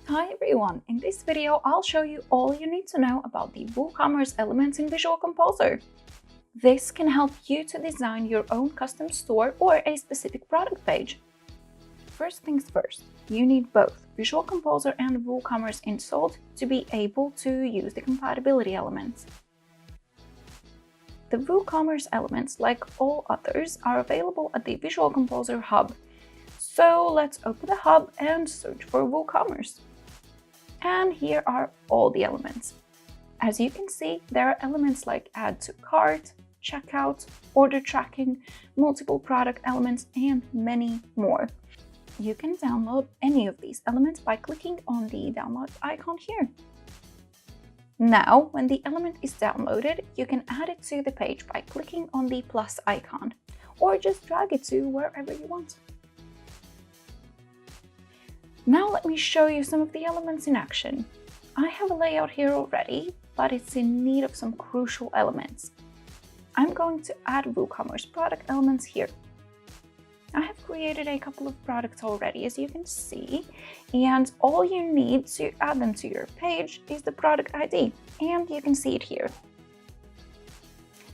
Hi everyone, in this video I'll show you all you need to know about the WooCommerce elements in Visual Composer. This can help you to design your own custom store or a specific product page. First things first, you need both Visual Composer and WooCommerce installed to be able to use the compatibility elements. The WooCommerce elements, like all others, are available at the Visual Composer hub. So let's open the hub and search for WooCommerce. And here are all the elements. As you can see, there are elements like add to cart, checkout, order tracking, multiple product elements, and many more. You can download any of these elements by clicking on the download icon here. Now, when the element is downloaded, you can add it to the page by clicking on the plus icon, or just drag it to wherever you want. Now let me show you some of the elements in action. I have a layout here already, but it's in need of some crucial elements. I'm going to add WooCommerce product elements here. I have created a couple of products already, as you can see, and all you need to add them to your page is the product ID, and you can see it here.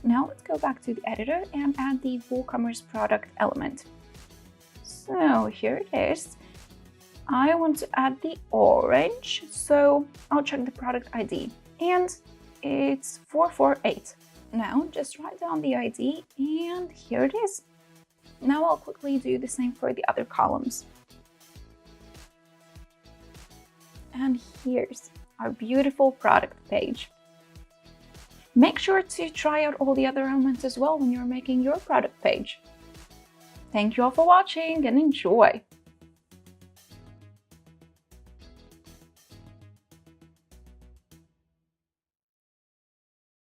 Now let's go back to the editor and add the WooCommerce product element. So here it is. I want to add the orange, so I'll check the product ID, and it's 448. Now just write down the ID, and here it is. Now I'll quickly do the same for the other columns. And here's our beautiful product page. Make sure to try out all the other elements as well when you're making your product page. Thank you all for watching and enjoy!